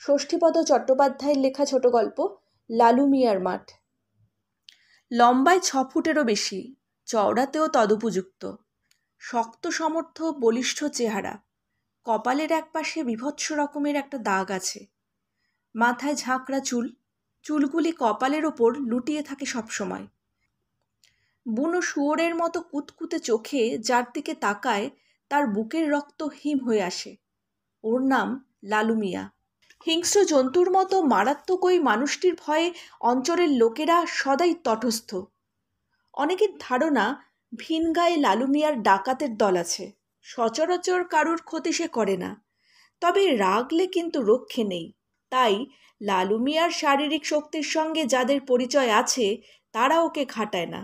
ষষ্ঠীপদ চট্টোপাধ্যায়ের লেখা ছোট গল্প লালু মিয়ার মাঠ। লম্বায় 6 ফুটেরও বেশি, চওড়াতেও তদুপযুক্ত, শক্ত সমর্থ বলিষ্ঠ চেহারা, কপালের একপাশে বীভৎস রকমের একটা দাগ আছে, মাথায় ঝাঁকড়া চুল, চুলগুলি কপালের ওপর লুটিয়ে থাকে সবসময়, বুনো শুয়োরের মতো কুতকুতে চোখে যার দিকে তাকায় তার বুকের রক্ত হিম হয়ে আসে। ওর নাম লালু মিয়া। হিংস্র জন্তুর মতো মারাত্মক ওই মানুষটির ভয়ে অঞ্চলের লোকেরা সদাই তটস্থ। অনেকের ধারণা ভিনগাঁয়ে লালু মিয়ার ডাকাতের দল আছে। সচরাচর কারুর ক্ষতি সে করে না, তবে রাগলে কিন্তু রক্ষে নেই। তাই লালু মিয়ার শারীরিক শক্তির সঙ্গে যাদের পরিচয় আছে তারা ওকে খাটায় না।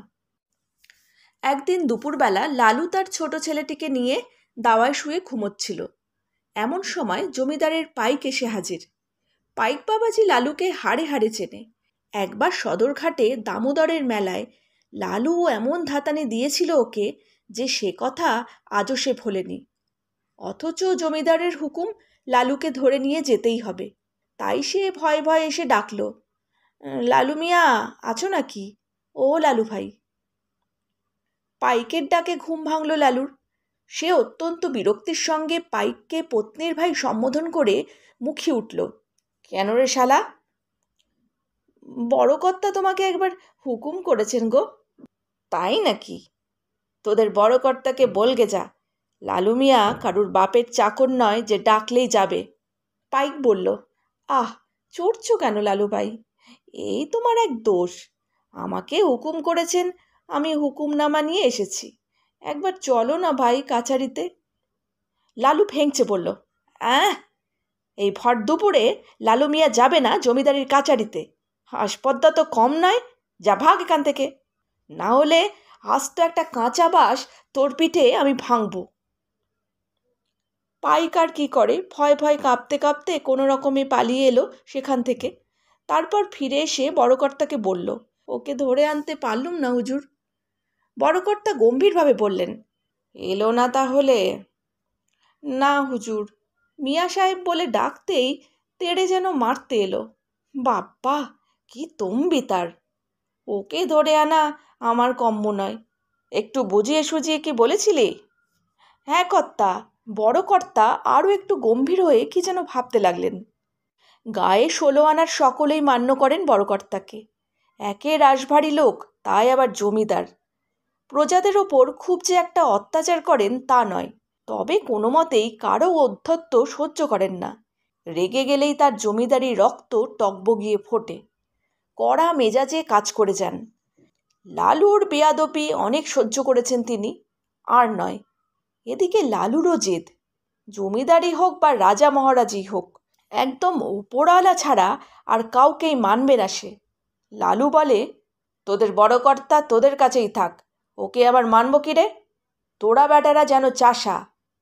একদিন দুপুরবেলা লালু তার ছোট ছেলেটিকে নিয়ে দাওয়ায় শুয়ে ঘুমোচ্ছিল। এমন সময় জমিদারের পাইক এসে হাজির। পাইক বাবাজি লালুকে হাড়ে হাড়ে চেনে। একবার সদরঘাটে দামোদরের মেলায় লালু এমন ধাতানি দিয়েছিল ওকে যে সে কথা আজও সে ভোলেনি। অথচ জমিদারের হুকুম লালুকে ধরে নিয়ে যেতেই হবে। তাই সে ভয়ে ভয়ে এসে ডাকল, লালু মিয়া আছো নাকি? ও লালু ভাই। পাইকের ডাকে ঘুম ভাঙল লালুর। সে অত্যন্ত বিরক্তির সঙ্গে পাইককে পত্নীর ভাই সম্বোধন করে মুখিয়ে উঠল, কেন রে শালা? বড় কর্তা তোমাকে একবার হুকুম করেছেন গো। তাই নাকি? তোদের বড় কর্তাকে বলগে যা, লালু মিয়া কারুর বাপের চাকর নয় যে ডাকলেই যাবে। পাইক বলল, আহ চড়ছ কেন লালু ভাই? এই তোমার এক দোষ। আমাকে হুকুম করেছেন, আমি হুকুমনামা নিয়ে এসেছি। একবার চলো না ভাই কাছারিতে। লালু ভেঙচে বলল, এই ভর দুপুরে লালু মিয়া যাবে না জমিদারির কাচারিতে। হাসপদ্দা তো কম নয়, যা ভাগ এখান থেকে, না হলে আজ তো একটা কাঁচা বাঁশ তোর পিঠে আমি ভাঙব। পাইক আর কি করে, ভয় ভয় কাঁপতে কাঁপতে কোনো রকমে পালিয়ে এলো সেখান থেকে। তারপর ফিরে এসে বড়কর্তাকে বলল, ওকে ধরে আনতে পারলুম না হুজুর। বড়কর্তা গম্ভীরভাবে বললেন, এলো না তাহলে? না হুজুর, মিয়া সাহেব বলে ডাকতেই তেড়ে যেন মারতে এলো। বাপ্পা কি তম্বি তার! ওকে ধরে আনা আমার কম্ম নয়। একটু বুঝিয়ে সুঝিয়ে কি বলেছিলি? হ্যাঁ কর্তা। বড় কর্তা আরও একটু গম্ভীর হয়ে কি যেন ভাবতে লাগলেন। গায়ে 16 আনার সকলেই মান্য করেন বড় কর্তাকে। একে রাশভারী লোক, তাই আবার জমিদার। প্রজাদের ওপর খুব যে একটা অত্যাচার করেন তা নয়, তবে কোনো মতেই কারও অধ্যত্ব সহ্য করেন না। রেগে গেলেই তার জমিদারি রক্ত টকবগিয়ে ফোটে। কড়া মেজাজে কাজ করে যান। লালুর বেয়াদপি অনেক সহ্য করেছেন তিনি, আর নয়। এদিকে লালুরও জেদ। জমিদারি হোক বা রাজা মহারাজই হোক, একদম উপরওয়ালা ছাড়া আর কাউকেই মানবে না সে। লালু বলে, তোদের বড় কর্তা তোদের কাছেই থাক, ওকে আবার মানব কি রে? তোরা বেটারা যেন চাষা,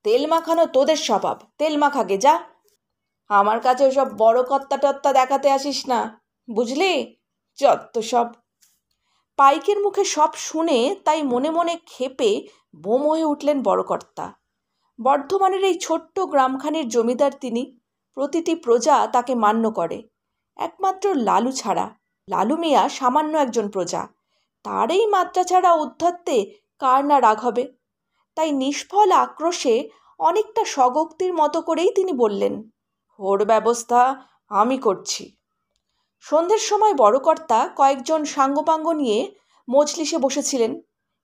তেল মাখানো তোদের স্বভাব, তেল মাখাকে যা। আমার কাছে ওসব বড় কর্তা টত্তা দেখাতে আসিস না, বুঝলি? যত সব। পাইকের মুখে সব শুনে তাই মনে মনে ক্ষেপে বোম হয়ে উঠলেন বড় কর্তা। বর্ধমানের এই ছোট্ট গ্রামখানির জমিদার তিনি। প্রতিটি প্রজা তাকে মান্য করে, একমাত্র লালু ছাড়া। লালু মিয়া সামান্য একজন প্রজা, তার এই মাত্রা ছাড়া উদ্ধত্তে কার না রাগ হবে। তাই নিষ্ফল আক্রোশে অনেকটা স্বগক্তির মতো করেই তিনি বললেন, ওর ব্যবস্থা আমি করছি। সন্ধ্যের সময় বড়কর্তা কয়েকজন সাঙ্গপাঙ্গ নিয়ে মজলিসে বসেছিলেন।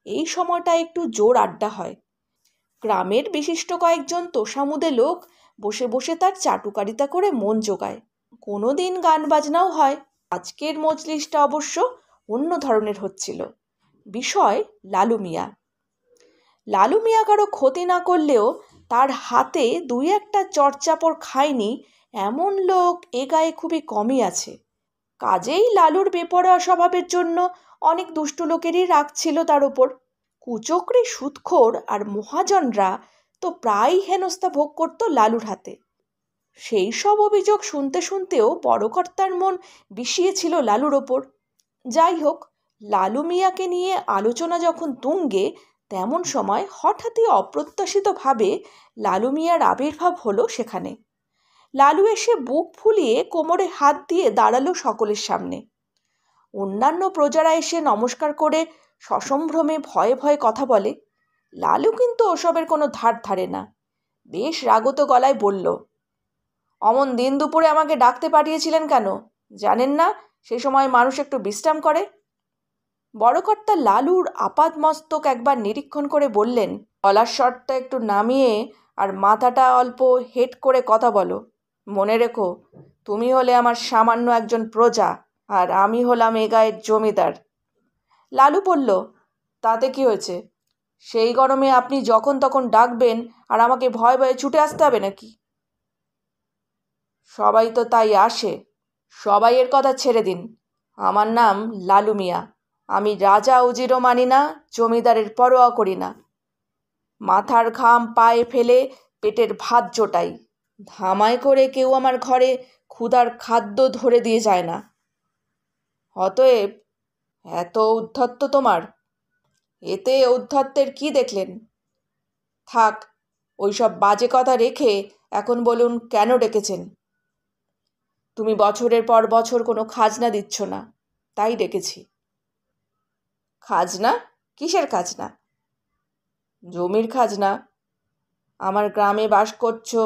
এই সময়টা একটু জোর আড্ডা হয়। গ্রামের বিশিষ্ট কয়েকজন তোষামুদে লোক বসে বসে তার চাটুকারিতা করে মন জোগায়। কোনো দিন গান বাজনাও হয়। আজকের মজলিসটা অবশ্য অন্য ধরনের হচ্ছিল। বিষয় লালু মিয়া। লালু মিয়া কারো ক্ষতি না করলেও তার হাতে 2-1টা চড়চাপড় খায়নি এমন লোক এ গায়ে খুবই কমই আছে। কাজেই লালুর বেপরোয়া স্বভাবের জন্য অনেক দুষ্টু লোকেরই রাগ ছিল তার ওপর। কুচক্রি সুদখোর আর মহাজনরা তো প্রায়ই হেনস্থা ভোগ করত লালুর হাতে। সেই সব অভিযোগ শুনতে শুনতেও বড়কর্তার মন বিষিয়েছিল লালুর ওপর। যাই হোক, লালু মিয়াকে নিয়ে আলোচনা যখন তুঙ্গে, তেমন সময় হঠাৎই অপ্রত্যাশিতভাবে লালু মিয়ার আবির্ভাব হলো সেখানে। লালু এসে বুক ফুলিয়ে কোমরে হাত দিয়ে দাঁড়ালো সকলের সামনে। অন্যান্য প্রজারা এসে নমস্কার করে সসম্ভ্রমে ভয়ে ভয়ে কথা বলে। লালু কিন্তু ওসবের কোনো ধার ধারে না। বেশ রাগত গলায় বলল, অমন দিন দুপুরে আমাকে ডাকতে পাঠিয়েছিলেন কেন? জানেন না সে সময় মানুষ একটু বিশ্রাম করে? বড়কর্তা লালুর আপাদমস্তক একবার নিরীক্ষণ করে বললেন, গলার স্বরটা একটু নামিয়ে আর মাথাটা অল্প হেট করে কথা বলো। মনে রেখো, তুমি হলে আমার সামান্য একজন প্রজা, আর আমি হলাম এ গায়ের জমিদার। লালু বলল, তাতে কি হয়েছে? সেই গরমে আপনি যখন তখন ডাকবেন আর আমাকে ভয়ে ভয়ে ছুটে আসতে হবে নাকি? সবাই তো তাই আসে। সবাই এর কথা ছেড়ে দিন। আমার নাম লালু মিয়া। আমি রাজা উজিরও মানি না, জমিদারের পরোয়া করি না। মাথার ঘাম পায়ে ফেলে পেটের ভাত জোটাই। ধামায় করে কেউ আমার ঘরে ক্ষুধার খাদ্য ধরে দিয়ে যায় না। অতএব এত ঔদ্ধত্য তোমার? এতে ঔদ্ধত্যের কি দেখলেন? থাক, ওইসব বাজে কথা রেখে এখন বলুন কেন ডেকেছেন? তুমি বছরের পর বছর কোনো খাজনা দিচ্ছ না, তাই ডেকেছি। খাজনা? কিসের খাজনা? জমির খাজনা। আমার গ্রামে বাস করছো,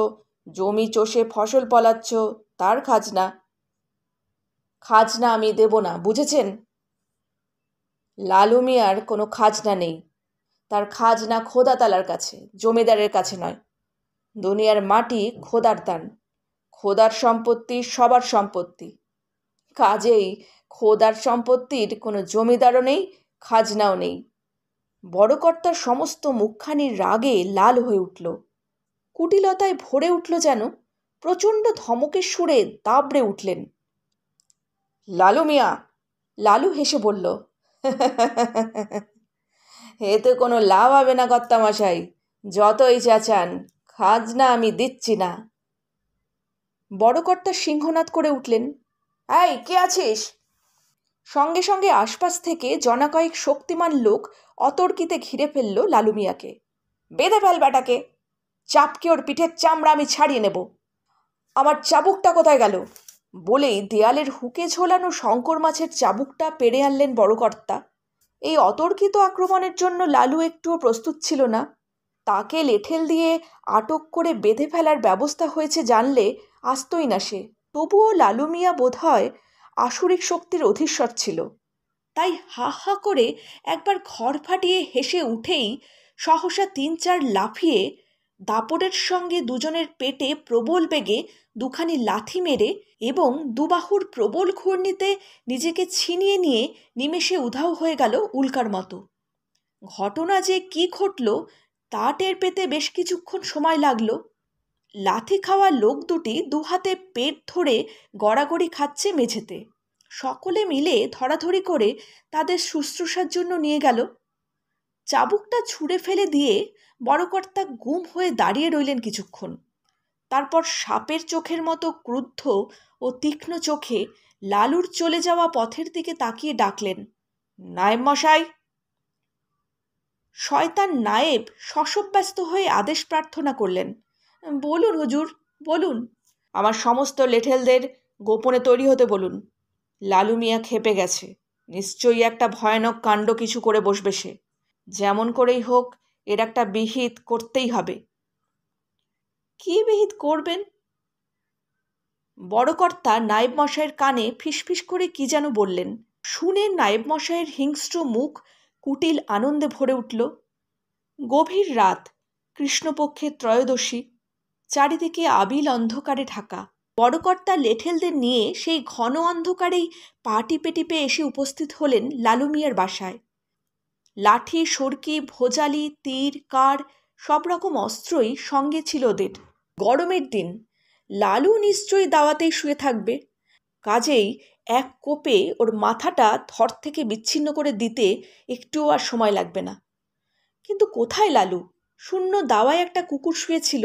জমি চষে ফসল ফলাচ্ছ, তার খাজনা। খাজনা আমি দেব না, বুঝেছেন? লালু মিয়ার কোনো খাজনা নেই। তার খাজনা খোদাতালার কাছে, জমিদারের কাছে নয়। দুনিয়ার মাটি খোদার দান। খোদার সম্পত্তি সবার সম্পত্তি। কাজেই খোদার সম্পত্তির কোনো জমিদারও নেই, খাজনাও নেই। বড়কর্তার সমস্ত মুখখানি রাগে লাল হয়ে উঠল। কুটিলতায় ভরে উঠল যেন। প্রচণ্ড ধমকের সুরে দাবড়ে উঠলেন, লালু মিয়া! লালু হেসে বলল, এতে কোনো লাভ হবে না কর্তামশাই, যতই চেঁচান, খাজনা আমি দিচ্ছি না। বড়কর্তা সিংহনাদ করে উঠলেন, এই কে আছিস? সঙ্গে সঙ্গে আশপাশ থেকে জনাকয়েক শক্তিমান লোক অতর্কিতে ঘিরে ফেলল লালু মিয়াকে। বেঁধে ফেল বেটাকে, চাপকে ওর পিঠের চামড়া আমি ছাড়িয়ে নেব। আমার চাবুকটা কোথায় গেল? বলেই দেয়ালের হুকে ঝোলানো শঙ্কর মাছের চাবুকটা পেড়ে আনলেন বড়কর্তা। এই অতর্কিত আক্রমণের জন্য লালু একটুও প্রস্তুত ছিল না। তাকে লেঠেল দিয়ে আটক করে বেঁধে ফেলার ব্যবস্থা হয়েছে জানলে আসতই না সে। তবুও লালু মিয়া বোধহয় আসুরিক শক্তির অধীশ্বর ছিল। তাই হা হা করে একবার ঘর ফাটিয়ে হেসে উঠেই সহসা ৩-৪ লাফিয়ে দাপটের সঙ্গে দুজনের পেটে প্রবল বেগে দুখানি লাথি মেরে এবং দুবাহুর প্রবল ঘূর্ণিতে নিজেকে ছিনিয়ে নিয়ে নিমেষে উধাও হয়ে গেল উল্কার মতো। ঘটনা যে কি ঘটল তা টের পেতে বেশ কিছুক্ষণ সময় লাগল। লাথি খাওয়া লোক দুটি দুহাতে পেট ধরে গড়াগড়ি খাচ্ছে মেঝেতে। সকলে মিলে ধরাধরি করে তাদের শুশ্রূষার জন্য নিয়ে গেল। চাবুকটা ছুঁড়ে ফেলে দিয়ে বড়কর্তা গুম হয়ে দাঁড়িয়ে রইলেন কিছুক্ষণ। তারপর সাপের চোখের মতো ক্রুদ্ধ ও তীক্ষ্ণ চোখে লালুর চলে যাওয়া পথের দিকে তাকিয়ে ডাকলেন, নায়েব মশাই! শয়তান নায়েব শশব্যস্ত হয়ে আদেশ প্রার্থনা করলেন, বলুন হুজুর, বলুন। আমার সমস্ত লেঠেলদের গোপনে তৈরি হতে বলুন। লালু মিয়া খেপে গেছে। নিশ্চয়ই একটা ভয়ানক কাণ্ড কিছু করে বসবে সে। যেমন করেই হোক এর একটা বিহিত করতেই হবে। কী বিহিত করবেন? বড়কর্তা নায়েব মশাইয়ের কানে ফিসফিস করে কি যেন বললেন। শুনে নায়েব মশাইয়ের হিংস্র মুখ কুটিল আনন্দে ভরে উঠল। গভীর রাত, কৃষ্ণপক্ষের ত্রয়োদশী, চারিদিকে আবিল অন্ধকারে ঢাকা। বড়কর্তা লেঠেলদের নিয়ে সেই ঘন অন্ধকারেই পা টিপে টিপে এসে উপস্থিত হলেন লালু মিয়ার বাসায়। লাঠি, সরকি, ভোজালি, তীর, কার সব রকম অস্ত্রই সঙ্গে ছিল ওদের। গরমের দিন, লালু নিশ্চয়ই দাওয়াতেই শুয়ে থাকবে। কাজেই এক কোপে ওর মাথাটা ধর থেকে বিচ্ছিন্ন করে দিতে একটুও আর সময় লাগবে না। কিন্তু কোথায় লালু? শূন্য দাওয়ায় একটা কুকুর শুয়েছিল,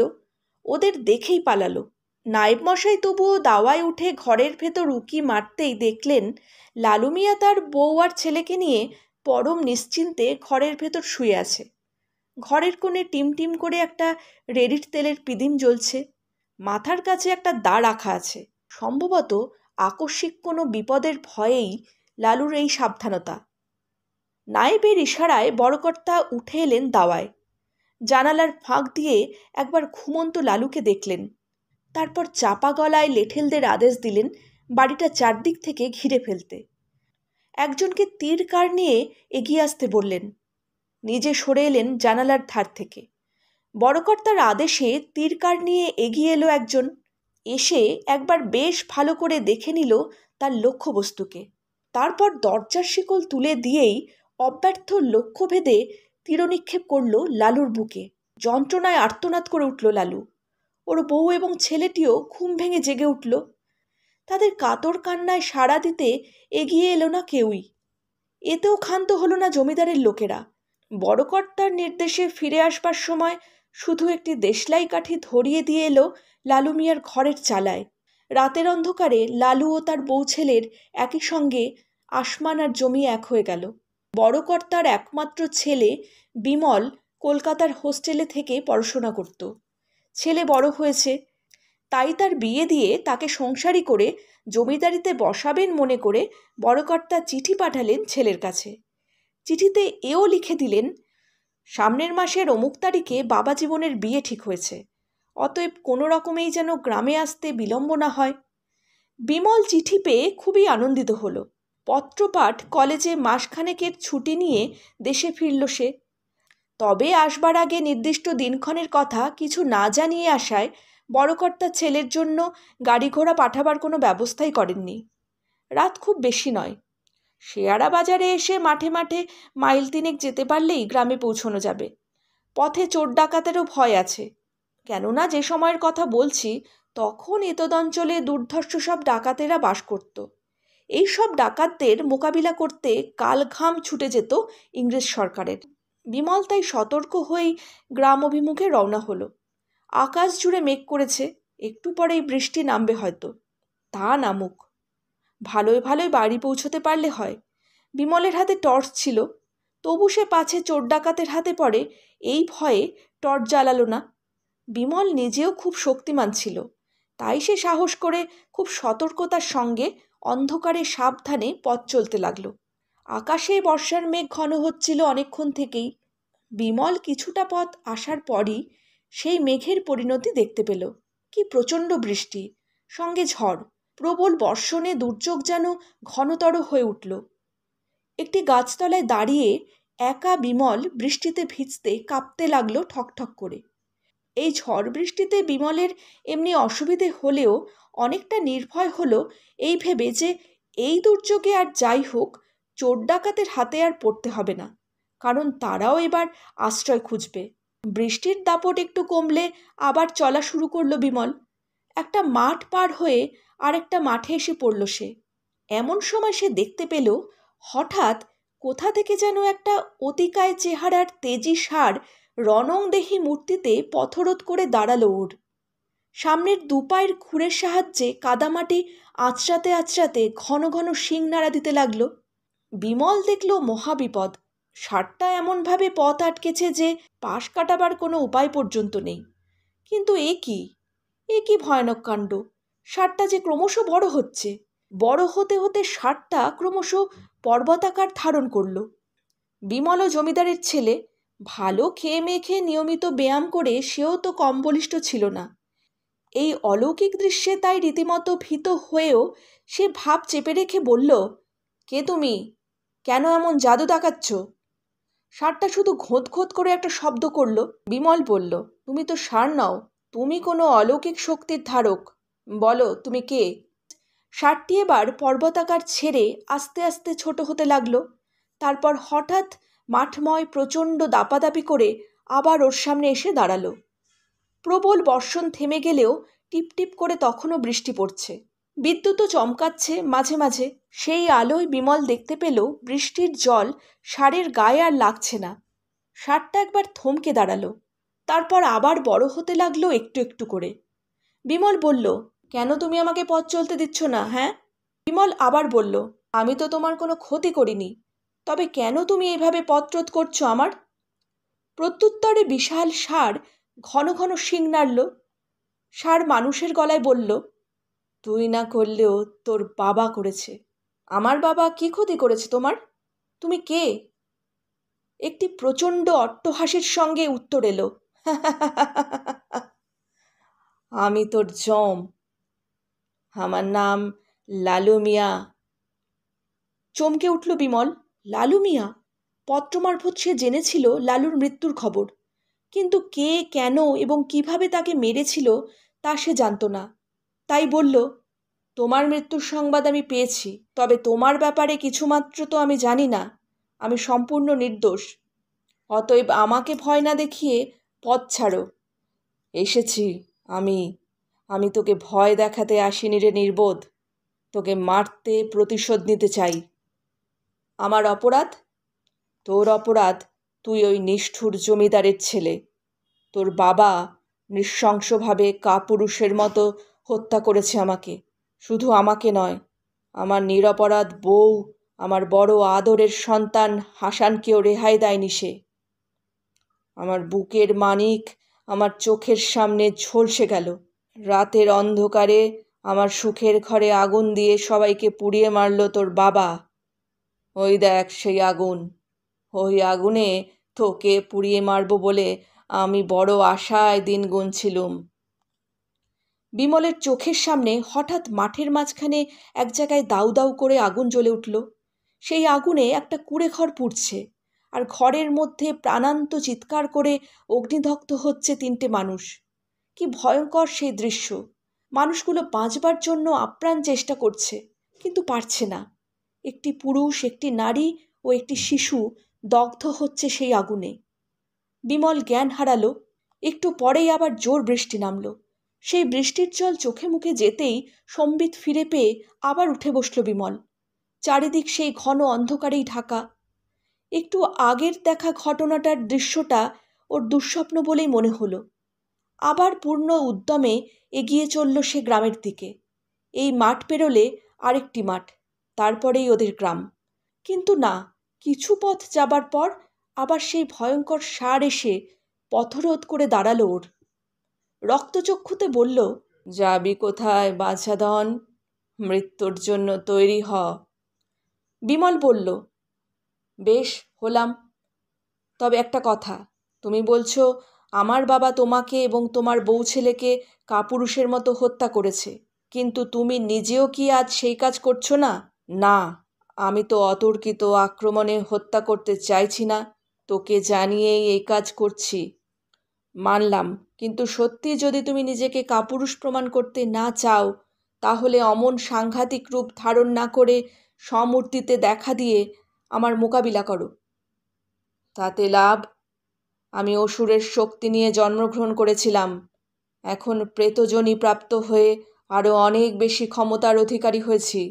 ওদের দেখেই পালালো। নায়েব মশাই তবুও দাওয়ায় উঠে ঘরের ভেতর উকি মারতেই দেখলেন লালু মিয়া তার বউ আর ছেলেকে নিয়ে পরম নিশ্চিন্তে ঘরের ভেতর শুয়ে আছে। ঘরের কোণে টিমটিম করে একটা রেডির তেলের পিদিম জ্বলছে। মাথার কাছে একটা দা রাখা আছে। সম্ভবত আকস্মিক কোনো বিপদের ভয়েই লালুর এই সাবধানতা। নায়েবের ইশারায় বড়কর্তা উঠে এলেন দাওয়ায়। জানালার ফাঁক দিয়ে একবার ঘুমন্ত লালুকে দেখলেন। তারপর চাপা গলায় লেঠেলদের আদেশ দিলেন বাড়িটা চারদিক থেকে ঘিরে ফেলতে। একজনকে তীর কার নিয়ে এগিয়ে আসতে বললেন। নিজে সরে এলেন জানালার ধার থেকে। বড়কর্তার আদেশে তীর কার নিয়ে এগিয়ে এলো একজন। এসে একবার বেশ ভালো করে দেখে নিল তার লক্ষ্যবস্তুকে। তারপর দরজার শিকল তুলে দিয়েই অব্যর্থ লক্ষ্যভেদে তীরনিক্ষেপ করল লালুর বুকে। যন্ত্রণায় আর্তনাদ করে উঠল লালু। ওর বউ এবং ছেলেটিও ঘুম ভেঙে জেগে উঠল। তাদের কাতর কান্নায় সাড়া দিতে এগিয়ে এলো না কেউই। এতেও ক্ষান্ত হলো না জমিদারের লোকেরা। বড়কর্তার নির্দেশে ফিরে আসবার সময় শুধু একটি দেশলাই কাঠি ধরিয়ে দিয়ে এলো লালু মিয়ার ঘরের চালায়। রাতের অন্ধকারে লালু ও তার বউ ছেলের একই সঙ্গে আসমান আর জমি এক হয়ে গেল। বড়কর্তার একমাত্র ছেলে বিমল কলকাতার হোস্টেলে থেকে পড়াশোনা করত। ছেলে বড় হয়েছে, তাই তার বিয়ে দিয়ে তাকে সংসারী করে জমিদারিতে বসাবেন মনে করে বড়কর্তা চিঠি পাঠালেন ছেলের কাছে। চিঠিতে এও লিখে দিলেন, সামনের মাসের অমুক তারিখে বাবা জীবনের বিয়ে ঠিক হয়েছে, অতএব কোনো রকমেই যেন গ্রামে আসতে বিলম্ব না হয়। বিমল চিঠি পেয়ে খুবই আনন্দিত হলো। পত্রপাঠ কলেজে মাসখানেকের ছুটি নিয়ে দেশে ফিরল সে। তবে আসবার আগে নির্দিষ্ট দিনক্ষণের কথা কিছু না জানিয়ে আসায় বড়কর্তা ছেলের জন্য গাড়ি ঘোড়া পাঠাবার কোনো ব্যবস্থাই করেননি। রাত খুব বেশি নয়। শেয়ারা বাজারে এসে মাঠে মাঠে মাইল তিনেক যেতে পারলেই গ্রামে পৌঁছানো যাবে। পথে চোর ডাকাতেরও ভয় আছে, কেননা যে সময়ের কথা বলছি তখন এতদঞ্চলে দুর্ধর্ষ সব ডাকাতেরা বাস করত। এই সব ডাকাতদের মোকাবিলা করতে কাল ঘাম ছুটে যেত ইংরেজ সরকারের। বিমল তাই সতর্ক হয়েই গ্রাম অভিমুখে রওনা হলো। আকাশ জুড়ে মেঘ করেছে, একটু পরেই বৃষ্টি নামবে হয়তো। তা নামুক, ভালোই ভালোই বাড়ি পৌঁছতে পারলে হয়। বিমলের হাতে টর্চ ছিল, তবু সে পাছে চোর ডাকাতের হাতে পড়ে এই ভয়ে টর্চ জ্বালালো না। বিমল নিজেও খুব শক্তিমান ছিল, তাই সে সাহস করে খুব সতর্কতার সঙ্গে অন্ধকারে সাবধানে পথ চলতে লাগলো। আকাশে বর্ষার মেঘ ঘন হচ্ছিল অনেকক্ষণ থেকেই। বিমল কিছুটা পথ আসার পরই সেই মেঘের পরিণতি দেখতে পেল। কি প্রচণ্ড বৃষ্টি, সঙ্গে ঝড়, প্রবল বর্ষণে দুর্যোগ যেন ঘনতর হয়ে উঠল। একটি গাছতলায় দাঁড়িয়ে একা বিমল বৃষ্টিতে ভিজতে কাঁপতে লাগলো ঠকঠক করে। এই ঝড় বৃষ্টিতে বিমলের এমনি অসুবিধে হলেও অনেকটা নির্ভয় হলো এই ভেবে যে এই দুর্যোগে আর যাই হোক চোর ডাকাতের হাতে আর পড়তে হবে না, কারণ তারাও এবার আশ্রয় খুঁজবে। বৃষ্টির দাপট একটু কমলে আবার চলা শুরু করলো বিমল। একটা মাঠ পার হয়ে আরেকটা মাঠে এসে পড়ল সে। এমন সময় সে দেখতে পেল হঠাৎ কোথা থেকে যেন একটা অতিকায় চেহারার তেজি ষাঁড় রণংদেহী মূর্তিতে পথরোধ করে দাঁড়ালো ওর সামনের দুপায়ের খুরের সাহায্যে কাদামাটি আঁচড়াতে আঁচড়াতে ঘন ঘন শিং নাড়া দিতে লাগলো। বিমল দেখল মহাবিপদ। ষাঁড়টা এমনভাবে পথ আটকেছে যে পাশ কাটাবার কোনো উপায় পর্যন্ত নেই। কিন্তু এ কি ভয়ানক কাণ্ড! ষাঁড়টা যে ক্রমশ বড় হচ্ছে। বড় হতে হতে ষাঁড়টা ক্রমশ পর্বতাকার ধারণ করল। বিমলও জমিদারের ছেলে, ভালো খেয়ে মেখে নিয়মিত ব্যায়াম করে সেও তো কম বলিষ্ঠ ছিল না। এই অলৌকিক দৃশ্যে তাই রীতিমতো ভীত হয়েও সে ভাব চেপে রেখে বলল, কে তুমি? কেন এমন জাদু দেখাচ্ছ? ষাঁড়টা শুধু ঘোঁত ঘোঁত করে একটা শব্দ করল। বিমল বলল, তুমি তো ষাঁড় নও, তুমি কোনো অলৌকিক শক্তির ধারক। বলো তুমি কে? ষাঁড়টি এবার পর্বতাকার ছেড়ে আস্তে আস্তে ছোট হতে লাগলো। তারপর হঠাৎ মাঠময় প্রচণ্ড দাপাদাপি করে আবার ওর সামনে এসে দাঁড়ালো। প্রবল বর্ষণ থেমে গেলেও টিপটিপ করে তখনও বৃষ্টি পড়ছে। বিদ্যুৎও চমকাচ্ছে মাঝে মাঝে। সেই আলোয় বিমল দেখতে পেল বৃষ্টির জল ষাঁড়ের গায়ে আর লাগছে না। ষাঁড়টা একবার থমকে দাঁড়ালো, তারপর আবার বড় হতে লাগলো একটু একটু করে। বিমল বলল, কেন তুমি আমাকে পথ চলতে দিচ্ছ না? হ্যাঁ? বিমল আবার বলল, আমি তো তোমার কোনো ক্ষতি করিনি, তবে কেন তুমি এইভাবে পথরোধ করছো আমার? প্রত্যুত্তরে বিশাল ষাঁড় ঘন ঘন শিং নাড়ল। ষাঁড় মানুষের গলায় বলল, তুই না করলেও তোর বাবা করেছে। আমার বাবা কি ক্ষতি করেছে তোমার? তুমি কে? একটি প্রচণ্ড অট্টহাসির সঙ্গে উত্তর এলো, আমি তোর জম। আমার নাম লালু মিয়া। চমকে উঠল বিমল। লালু মিয়া? পত্র মারফত সে জেনেছিল লালুর মৃত্যুর খবর, কিন্তু কে, কেন এবং কিভাবে তাকে মেরেছিল তা সে জানত না। তাই বলল, তোমার মৃত্যুর সংবাদ আমি পেয়েছি, তবে তোমার ব্যাপারে কিছুমাত্র তো আমি জানি না। আমি সম্পূর্ণ নির্দোষ। অতএব আমাকে ভয় না দেখিয়ে পথ ছাড়ো। এসেছি আমি আমি তোকে ভয় দেখাতে আসিনি রে নির্বোধ। তোকে মারতে প্রতিশোধ নিতে চাই। আমার অপরাধ? তোর অপরাধ, তুই ওই নিষ্ঠুর জমিদারের ছেলে। তোর বাবা নৃশংসভাবে কাপুরুষের মতো হত্যা করেছে আমাকে। শুধু আমাকে নয়, আমার নিরপরাধ বউ, আমার বড় আদরের সন্তান হাসানকেও রেহাই দেয়নি সে। আমার বুকের মানিক আমার চোখের সামনে ঝলসে গেল। রাতের অন্ধকারে আমার সুখের ঘরে আগুন দিয়ে সবাইকে পুড়িয়ে মারল তোর বাবা। ওই দেখ সেই আগুন। ওই আগুনে তোকে পুড়িয়ে মারব বলে আমি বড় আশায় দিন গুনছিলুম। বিমলের চোখের সামনে হঠাৎ মাঠের মাঝখানে এক জায়গায় দাউ দাউ করে আগুন জ্বলে উঠল। সেই আগুনে একটা কুঁড়ে ঘর পুড়ছে, আর ঘরের মধ্যে প্রাণান্ত চিৎকার করে অগ্নিদগ্ধ হচ্ছে 3টে মানুষ। কি ভয়ঙ্কর সেই দৃশ্য! মানুষগুলো বাঁচবার জন্য আপ্রাণ চেষ্টা করছে, কিন্তু পারছে না। একটি পুরুষ, একটি নারী ও একটি শিশু দগ্ধ হচ্ছে সেই আগুনে। বিমল জ্ঞান হারালো। একটু পরেই আবার জোর বৃষ্টি নামল। সেই বৃষ্টির জল চোখে মুখে যেতেই সম্বিত ফিরে পেয়ে আবার উঠে বসল বিমল। চারিদিক সেই ঘন অন্ধকারেই ঢাকা। একটু আগের দেখা ঘটনাটার দৃশ্যটা ওর দুঃস্বপ্ন বলেই মনে হলো। আবার পূর্ণ উদ্যমে এগিয়ে চলল সে গ্রামের দিকে। এই মাঠ পেরোলে আরেকটি মাঠ, তারপরেই ওদের গ্রাম। কিন্তু না, কিছু পথ যাবার পর আবার সেই ভয়ঙ্কর ষাঁড় এসে পথরোধ করে দাঁড়ালো ওর। রক্তচক্ষুতে বলল, যাবি কোথায় বাছাধন? মৃত্যুর জন্য তৈরি হ। বিমল বলল, বেশ হলাম। তবে একটা কথা, তুমি বলছো আমার বাবা তোমাকে এবং তোমার বউ ছেলেকে কাপুরুষের মতো হত্যা করেছে, কিন্তু তুমি নিজেও কি আজ সেই কাজ করছো না? না, আমি তো অতর্কিত আক্রমণে হত্যা করতে চাইছি না, তোকে জানিয়েই এই কাজ করছি। মানলাম, কিন্তু সত্যি যদি তুমি নিজেকে কাপুরুষ প্রমাণ করতে না চাও, তাহলে অমন সাংঘাতিক রূপ ধারণ না করে সমূর্তিতে দেখা দিয়ে আমার মোকাবিলা করো। তাতে লাভ? আমি অসুরের শক্তি নিয়ে জন্মগ্রহণ করেছিলাম, এখন প্রেতজনী প্রাপ্ত হয়ে আরও অনেক বেশি ক্ষমতার অধিকারী হয়েছি।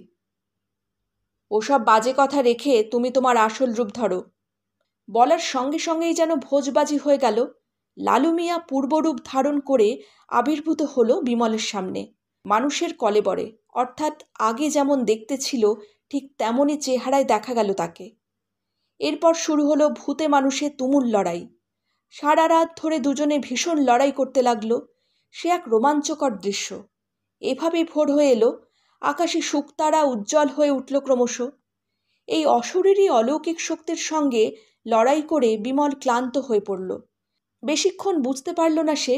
ওসব বাজে কথা রেখে তুমি তোমার আসল রূপ ধরো। বলার সঙ্গে সঙ্গেই যেন ভোজবাজি হয়ে গেল। লালু মিয়া পূর্বরূপ ধারণ করে আবির্ভূত হলো বিমলের সামনে, মানুষের কলেবরে, অর্থাৎ আগে যেমন দেখতে ছিল ঠিক তেমনই চেহারায় দেখা গেল তাকে। এরপর শুরু হলো ভূতে মানুষে তুমুল লড়াই। সারা রাত ধরে দুজনে ভীষণ লড়াই করতে লাগলো। সে এক রোমাঞ্চকর দৃশ্য। এভাবেই ভোর হয়ে এলো। আকাশে শুকতারা উজ্জ্বল হয়ে উঠল ক্রমশ। এই অশরীরী অলৌকিক শক্তির সঙ্গে লড়াই করে বিমল ক্লান্ত হয়ে পড়ল। বেশিক্ষণ বুঝতে পারল না সে।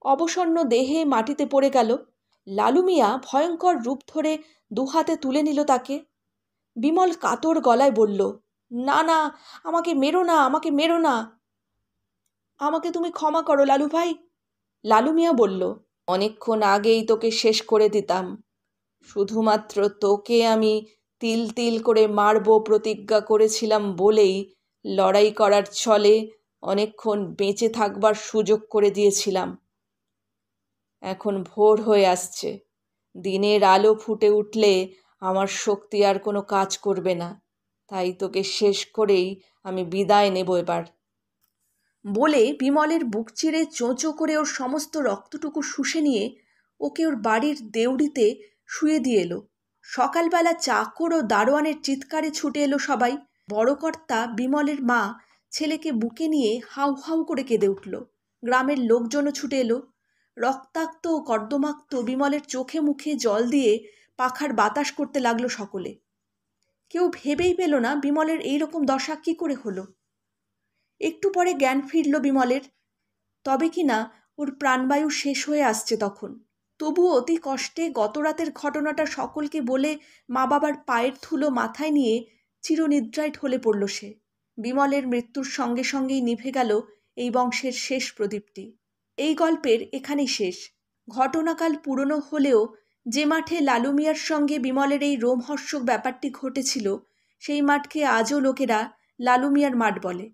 অবসন্ন দেহে মাটিতে পড়ে গেল। লালু মিয়া ভয়ঙ্কর রূপ ধরে দুহাতে তুলে নিল তাকে। বিমল কাতর গলায় বলল, না না, আমাকে মেরো না, আমাকে মেরো না। আমাকে তুমি ক্ষমা করো লালু ভাই। লালু মিয়া বলল, অনেকক্ষণ আগেই তোকে শেষ করে দিতাম। শুধুমাত্র তোকে আমি তিল তিল করে মারব প্রতিজ্ঞা করেছিলাম বলেই লড়াই করার ছলে অনেকক্ষণ বেঁচে থাকবার সুযোগ করে দিয়েছিলাম। এখন ভোর হয়ে আসছে, দিনের আলো ফুটে উঠলে আমার শক্তি আর কোনো কাজ করবে না, তাই তোকে শেষ করেই আমি বিদায় নেব এবার। বলে বিমলের বুক চিরে চোঁচো করে ওর সমস্ত রক্তটুকু শুষে নিয়ে ওকে ওর বাড়ির দেউড়িতে শুয়ে দিয়ে এলো। সকালবেলা চাকর ও দারোয়ানের চিৎকারে ছুটে এলো সবাই। বড় কর্তা বিমলের মা ছেলেকে বুকে নিয়ে হাউ হাউ করে কেঁদে উঠল। গ্রামের লোকজনও ছুটে এলো। রক্তাক্ত ও কর্দমাক্ত বিমলের চোখে মুখে জল দিয়ে পাখার বাতাস করতে লাগলো সকলে। কেউ ভেবেই পেল না বিমলের এই রকম দশা কী করে হলো। একটু পরে জ্ঞান ফিরল বিমলের, তবে কি না ওর প্রাণবায়ু শেষ হয়ে আসছে তখন। তবুও অতি কষ্টে গত রাতের ঘটনাটা সকলকে বলে মা বাবার পায়ের ধুলো মাথায় নিয়ে চিরনিদ্রায় ঢলে পড়ল সে। বিমলের মৃত্যুর সঙ্গে সঙ্গেই নিভে গেল এই বংশের শেষ প্রদীপটি। এই গল্পের এখানেই শেষ। ঘটনাকাল পুরনো হলেও যে মাঠে লালু মিয়ার সঙ্গে বিমলের এই রোমহর্ষক ব্যাপারটি ঘটেছিল সেই মাঠকে আজও লোকেরা লালু মিয়ার মাঠ বলে।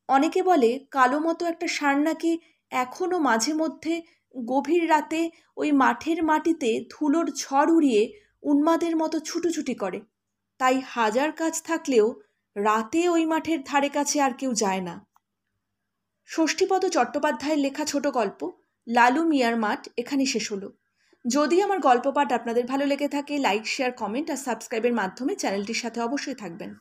অনেকে বলে কালো মতো একটা ষাঁড় নাকি এখনও মাঝে মধ্যে গভীর রাতে ওই মাঠের মাটিতে ধুলোর ঝড় উড়িয়ে উন্মাদের মতো ছুটোছুটি করে। তাই হাজার কাজ থাকলেও রাতে ওই মাঠের ধারে কাছে আর কেউ যায় না। ষষ্ঠীপদ চট্টোপাধ্যায়ের লেখা ছোট গল্প লালু মিয়ার মাঠ এখানেই শেষ হলো। যদি আমার গল্প পাঠ আপনাদের ভালো লেগে থাকে, লাইক, শেয়ার, কমেন্ট আর সাবস্ক্রাইবের মাধ্যমে চ্যানেলটির সাথে অবশ্যই থাকবেন।